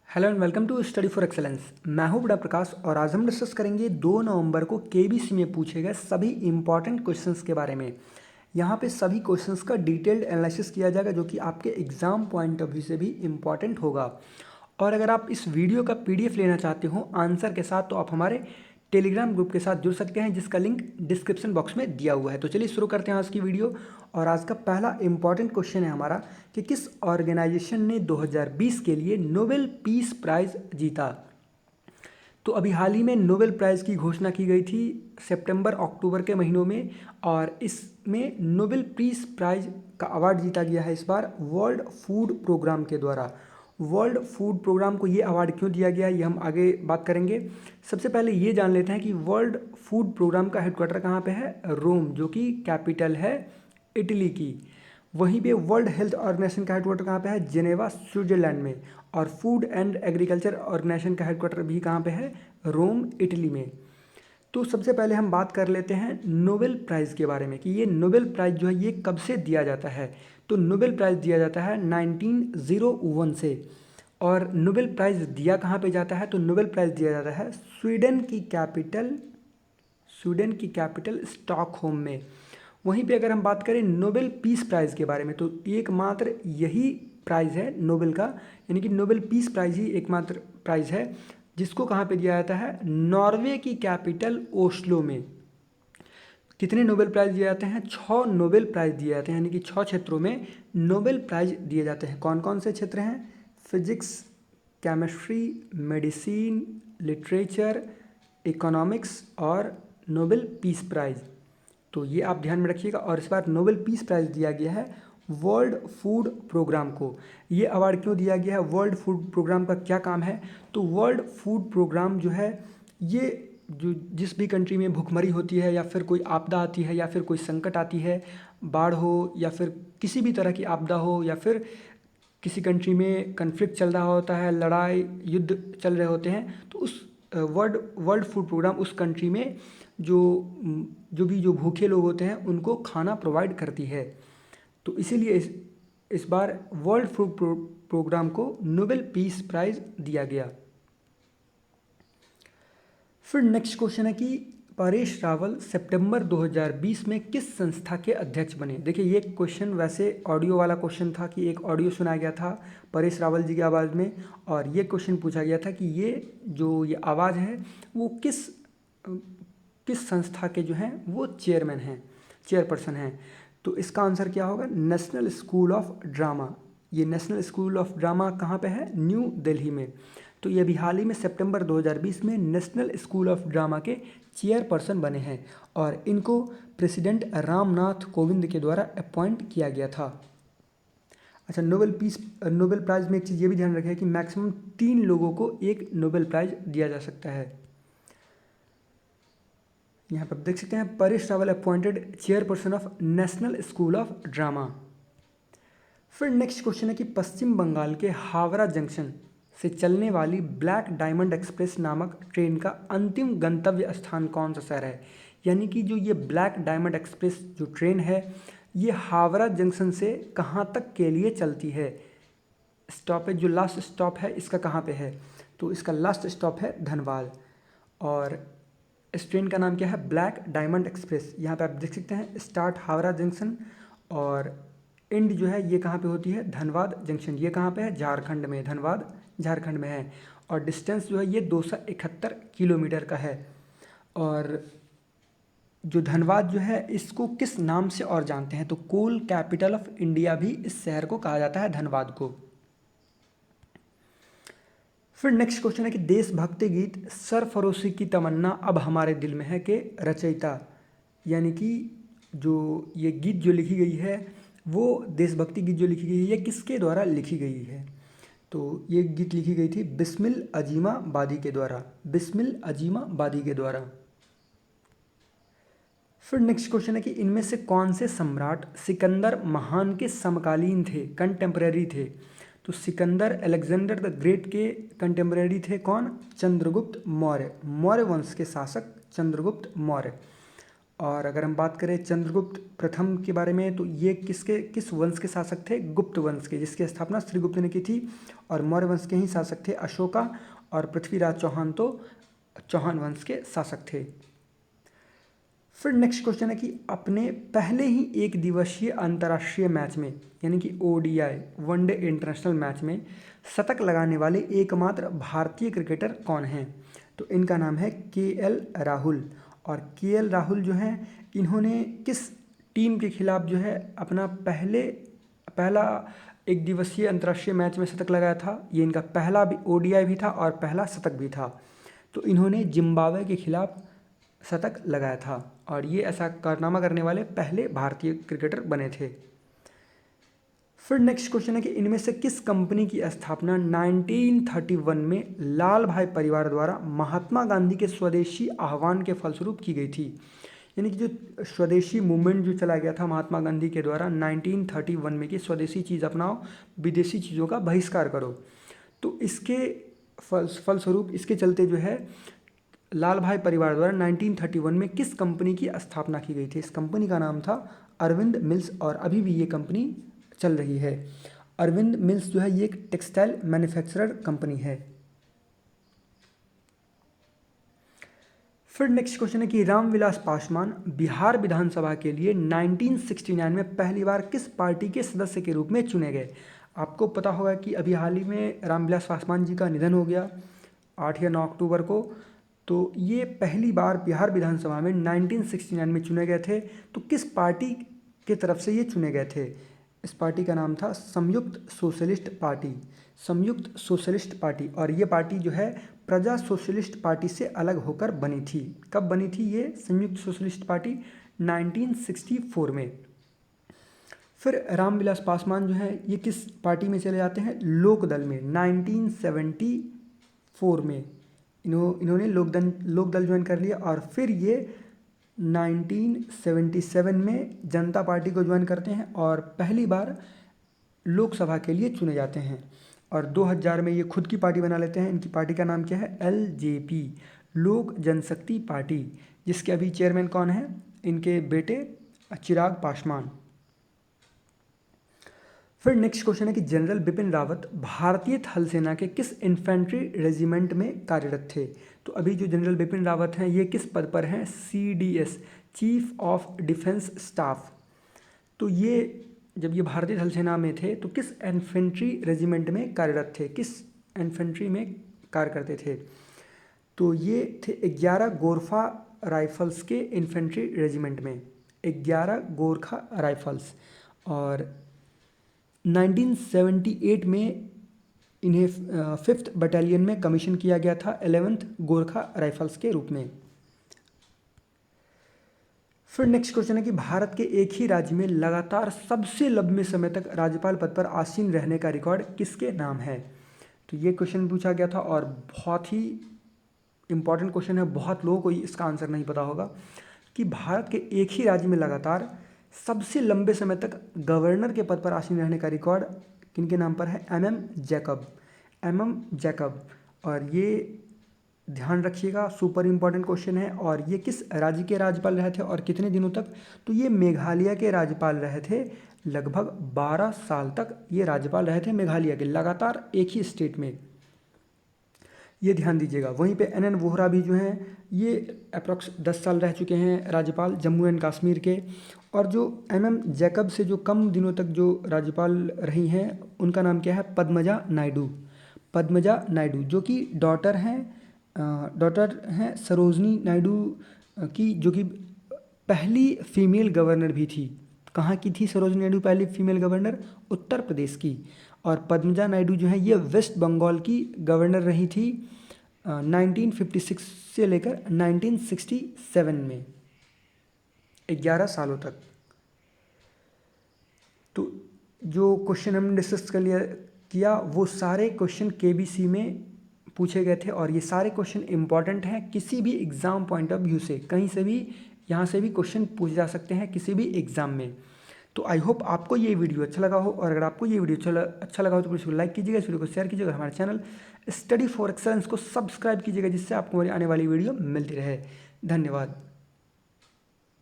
Hello and welcome to study for excellence. मैं हूं बड़ा प्रकाश और आज हम डिस्कस करेंगे 2 नवंबर को केबीसी में पूछे गए सभी इंपॉर्टेंट क्वेश्चंस के बारे में। यहां पे सभी क्वेश्चंस का डिटेल्ड एनालिसिस किया जाएगा जो कि आपके एग्जाम पॉइंट ऑफ व्यू से भी इंपॉर्टेंट होगा। और अगर आप इस वीडियो का पीडीएफ लेना चाहते हो आंसर के साथ तो आप हमारे टेलीग्राम ग्रुप के साथ जुड़ सकते हैं जिसका लिंक डिस्क्रिप्शन बॉक्स में दिया हुआ है। तो चलिए शुरू करते हैं आज की वीडियो। और आज का पहला इंपॉर्टेंट क्वेश्चन है हमारा कि किस ऑर्गेनाइजेशन ने 2020 के लिए नोबेल पीस प्राइज जीता। तो अभी हाल ही में नोबेल प्राइज़ की घोषणा की गई थी सितंबर अक्टूबर के महीनों में, और इसमें नोबेल पीस प्राइज़ का अवार्ड जीता गया है इस बार वर्ल्ड फूड प्रोग्राम के द्वारा। वर्ल्ड फूड प्रोग्राम को ये अवार्ड क्यों दिया गया ये हम आगे बात करेंगे। सबसे पहले ये जान लेते हैं कि वर्ल्ड फूड प्रोग्राम का हेडक्वार्टर कहाँ पे है, रोम, जो कि कैपिटल है इटली की। वहीं पे वर्ल्ड हेल्थ ऑर्गेनाइजेशन का हेडक्वार्टर कहाँ पे है, जेनेवा, स्विट्जरलैंड में। और फूड एंड एग्रीकल्चर ऑर्गेनाइजेशन का हेडक्वार्टर भी कहाँ पे है, रोम, इटली में। तो सबसे पहले हम बात कर लेते हैं नोबेल प्राइज़ के बारे में कि ये नोबेल प्राइज़ जो है ये कब से दिया जाता है। तो नोबेल प्राइज़ दिया जाता है 1901 से। और नोबेल प्राइज़ दिया कहाँ पे जाता है, तो नोबेल प्राइज़ दिया जाता है स्वीडन की कैपिटल स्टॉकहोम में। वहीं पे अगर हम बात करें नोबेल पीस प्राइज़ के बारे में तो एकमात्र यही प्राइज़ है नोबेल का, यानी कि नोबेल पीस प्राइज़ ही एकमात्र प्राइज़ है जिसको कहाँ पे दिया जाता है, नॉर्वे की कैपिटल ओस्लो में। कितने नोबेल प्राइज़ दिए जाते हैं, 6 नोबेल प्राइज़ दिए जाते हैं, यानी कि 6 क्षेत्रों में नोबेल प्राइज़ दिए जाते हैं। कौन कौन से क्षेत्र हैं, physics, chemistry, medicine, literature, economics और नोबेल पीस प्राइज़। तो ये आप ध्यान में रखिएगा। और इस बार नोबेल पीस प्राइज़ दिया गया है वर्ल्ड फूड प्रोग्राम को। ये अवार्ड क्यों दिया गया है, वर्ल्ड फूड प्रोग्राम का क्या काम है, तो वर्ल्ड फूड प्रोग्राम जो है ये जो जिस भी कंट्री में भुखमरी होती है या फिर कोई आपदा आती है या फिर कोई संकट आती है, बाढ़ हो या फिर किसी भी तरह की आपदा हो या फिर किसी कंट्री में कन्फ्लिक्ट चल रहा होता है, लड़ाई युद्ध चल रहे होते हैं, तो उस वर्ल्ड फूड प्रोग्राम उस कंट्री में जो जो भूखे लोग होते हैं उनको खाना प्रोवाइड करती है। तो इसीलिए इस बार वर्ल्ड फूड प्रोग्राम को नोबेल पीस प्राइज़ दिया गया। फिर नेक्स्ट क्वेश्चन है कि परेश रावल सितंबर 2020 में किस संस्था के अध्यक्ष बने। देखिए ये क्वेश्चन वैसे ऑडियो वाला क्वेश्चन था कि एक ऑडियो सुनाया गया था परेश रावल जी की आवाज़ में, और ये क्वेश्चन पूछा गया था कि ये आवाज़ है वो किस संस्था के जो हैं वो चेयरपर्सन हैं। तो इसका आंसर क्या होगा, नेशनल स्कूल ऑफ ड्रामा। ये नेशनल स्कूल ऑफ ड्रामा कहाँ पे है, न्यू दिल्ली में। तो ये अभी हाल ही में सितंबर 2020 में नेशनल स्कूल ऑफ ड्रामा के चेयरपर्सन बने हैं और इनको प्रेसिडेंट रामनाथ कोविंद के द्वारा अपॉइंट किया गया था। अच्छा, नोबेल प्राइज़ में एक चीज़ ये भी ध्यान रखें कि मैक्सिमम 3 लोगों को एक नोबेल प्राइज़ दिया जा सकता है। यहाँ पर देख सकते हैं Paresh Rawal appointed chairperson of national school of drama. फिर नेक्स्ट क्वेश्चन है कि पश्चिम बंगाल के हावड़ा जंक्शन से चलने वाली ब्लैक डायमंड एक्सप्रेस नामक ट्रेन का अंतिम गंतव्य स्थान कौन सा शहर है। यानी कि जो ये ब्लैक डायमंड एक्सप्रेस जो ट्रेन है ये हावड़ा जंक्शन से कहाँ तक के लिए चलती है, स्टॉपेज जो लास्ट स्टॉप है इसका कहाँ पे है, तो इसका लास्ट स्टॉप है धनबाद। और इस ट्रेन का नाम क्या है, ब्लैक डायमंड एक्सप्रेस। यहाँ पे आप देख सकते हैं स्टार्ट हावड़ा जंक्शन और एंड जो है ये कहाँ पे होती है, धनबाद जंक्शन। ये कहाँ पे है, झारखंड में, धनबाद झारखंड में है। और डिस्टेंस जो है ये 271 किलोमीटर का है। और जो धनबाद जो है इसको किस नाम से और जानते हैं, तो कोल कैपिटल ऑफ इंडिया भी इस शहर को कहा जाता है, धनबाद को। फिर नेक्स्ट क्वेश्चन है कि देशभक्ति गीत सरफरोशी की तमन्ना अब हमारे दिल में है के रचयिता, यानी कि जो ये गीत जो लिखी गई है वो देशभक्ति गीत जो लिखी गई है ये किसके द्वारा लिखी गई है, तो ये गीत लिखी गई थी बिस्मिल अजीमा बादी के द्वारा, बिस्मिल अजीमा बादी के द्वारा। फिर नेक्स्ट क्वेश्चन है कि इनमें से कौन से सम्राट सिकंदर महान के समकालीन थे, कंटेम्परेरी थे। तो सिकंदर अलेक्जेंडर द ग्रेट के कंटेम्परेरी थे कौन, चंद्रगुप्त मौर्य, मौर्य वंश के शासक चंद्रगुप्त मौर्य। और अगर हम बात करें चंद्रगुप्त प्रथम के बारे में तो ये किस वंश के शासक थे? गुप्त वंश के, जिसकी स्थापना श्रीगुप्त ने की थी। और मौर्य वंश के ही शासक थे अशोका। और पृथ्वीराज चौहान तो चौहान वंश के शासक थे। फिर नेक्स्ट क्वेश्चन है कि अपने पहले ही एक दिवसीय अंतर्राष्ट्रीय मैच में, यानी कि ओडीआई वनडे इंटरनेशनल मैच में शतक लगाने वाले एकमात्र भारतीय क्रिकेटर कौन हैं? तो इनका नाम है केएल राहुल। और केएल राहुल जो हैं, इन्होंने किस टीम के खिलाफ जो है अपना पहला एक दिवसीय अंतर्राष्ट्रीय मैच में शतक लगाया था? ये इनका पहला भी ओडीआई भी था और पहला शतक भी था। तो इन्होंने जिम्बाब्वे के खिलाफ शतक लगाया था और ये ऐसा कारनामा करने वाले पहले भारतीय क्रिकेटर बने थे। फिर नेक्स्ट क्वेश्चन है कि इनमें से किस कंपनी की स्थापना 1931 में लाल भाई परिवार द्वारा महात्मा गांधी के स्वदेशी आह्वान के फलस्वरूप की गई थी? यानी कि जो स्वदेशी मूवमेंट जो चला गया था महात्मा गांधी के द्वारा 1931 में कि स्वदेशी चीज़ अपनाओ, विदेशी चीज़ों का बहिष्कार करो। तो इसके फलस्वरूप इसके चलते जो है लाल भाई परिवार द्वारा 1931 में किस कंपनी की स्थापना की गई थी? इस कंपनी का नाम था अरविंद मिल्स और अभी भी ये कंपनी चल रही है। अरविंद मिल्स जो है ये एक टेक्सटाइल मैन्युफैक्चरर कंपनी है। फिर नेक्स्ट क्वेश्चन है कि रामविलास पासवान बिहार विधानसभा के लिए 1969 में पहली बार किस पार्टी के सदस्य के रूप में चुने गए? आपको पता होगा कि अभी हाल ही में रामविलास पासवान जी का निधन हो गया 8 या 9 अक्टूबर को। तो ये पहली बार बिहार विधानसभा में 1969 में चुने गए थे। तो किस पार्टी के तरफ से ये चुने गए थे? इस पार्टी का नाम था संयुक्त सोशलिस्ट पार्टी। संयुक्त सोशलिस्ट पार्टी। और ये पार्टी जो है प्रजा सोशलिस्ट पार्टी से अलग होकर बनी थी। कब बनी थी ये संयुक्त सोशलिस्ट पार्टी? 1964 में। फिर रामविलास पासवान जो है ये किस पार्टी में चले जाते हैं? लोकदल में 1974 में इन्होंने लोकदल ज्वाइन कर लिया। और फिर ये 1977 में जनता पार्टी को ज्वाइन करते हैं और पहली बार लोकसभा के लिए चुने जाते हैं। और 2000 में ये खुद की पार्टी बना लेते हैं। इनकी पार्टी का नाम क्या है? एलजेपी, लोक जनशक्ति पार्टी, जिसके अभी चेयरमैन कौन है? इनके बेटे चिराग पासवान। फिर नेक्स्ट क्वेश्चन है कि जनरल बिपिन रावत भारतीय थल सेना के किस इन्फेंट्री रेजिमेंट में कार्यरत थे? तो अभी जो जनरल बिपिन रावत हैं ये किस पद पर हैं? CDS, chief of defence staff. तो ये जब ये भारतीय थल सेना में थे तो किस इन्फेंट्री रेजिमेंट में कार्यरत थे? किस इन्फेंट्री में कार्य करते थे? तो ये थे 11 गोरखा राइफल्स के इन्फेंट्री रेजिमेंट में, 11 गोरखा राइफल्स। और 1978 में इन्हें 5th बटालियन में कमीशन किया गया था 11th गोरखा राइफल्स के रूप में। फिर नेक्स्ट क्वेश्चन है कि भारत के एक ही राज्य में लगातार सबसे लंबे समय तक राज्यपाल पद पर आसीन रहने का रिकॉर्ड किसके नाम है? तो ये क्वेश्चन पूछा गया था और बहुत ही इम्पॉर्टेंट क्वेश्चन है। बहुत लोगों को इसका आंसर नहीं पता होगा कि भारत के एक ही राज्य में लगातार सबसे लंबे समय तक गवर्नर के पद पर आसीन रहने का रिकॉर्ड किनके नाम पर है? MM Jacob, MM Jacob. और ये ध्यान रखिएगा, सुपर इम्पॉर्टेंट क्वेश्चन है। और ये किस राज्य के राज्यपाल रहे थे और कितने दिनों तक? तो ये मेघालय के राज्यपाल रहे थे। लगभग 12 साल तक ये राज्यपाल रहे थे मेघालय के, लगातार एक ही स्टेट में। ये ध्यान दीजिएगा। वहीं पे एनएन वोहरा भी जो हैं ये अप्रॉक्स 10 साल रह चुके हैं राज्यपाल जम्मू एंड कश्मीर के। और जो एमएम जैकब से जो कम दिनों तक जो राज्यपाल रही हैं उनका नाम क्या है? पद्मजा नायडू। पद्मजा नायडू जो कि डॉटर हैं सरोजनी नायडू की, जो कि पहली फीमेल गवर्नर भी थी। कहाँ की थी सरोजनी नायडू पहली फीमेल गवर्नर? उत्तर प्रदेश की। और पद्मजा नायडू जो है ये वेस्ट बंगाल की गवर्नर रही थी 1956 से लेकर 1967 में, 11 सालों तक। तो जो क्वेश्चन हमने डिस्कस किया वो सारे क्वेश्चन केबीसी में पूछे गए थे और ये सारे क्वेश्चन इंपॉर्टेंट हैं किसी भी एग्ज़ाम पॉइंट ऑफ व्यू से। कहीं से भी यहाँ से भी क्वेश्चन पूछे जा सकते हैं किसी भी एग्ज़ाम में। तो आई होप आपको ये वीडियो अच्छा लगा हो, और अगर आपको ये वीडियो अच्छा लगा हो तो इसको लाइक कीजिएगा, इस वीडियो को शेयर कीजिएगा, हमारे चैनल स्टडी फॉर एक्सेलेंस को सब्सक्राइब कीजिएगा जिससे आपको हमारी आने वाली वीडियो मिलती रहे। धन्यवाद।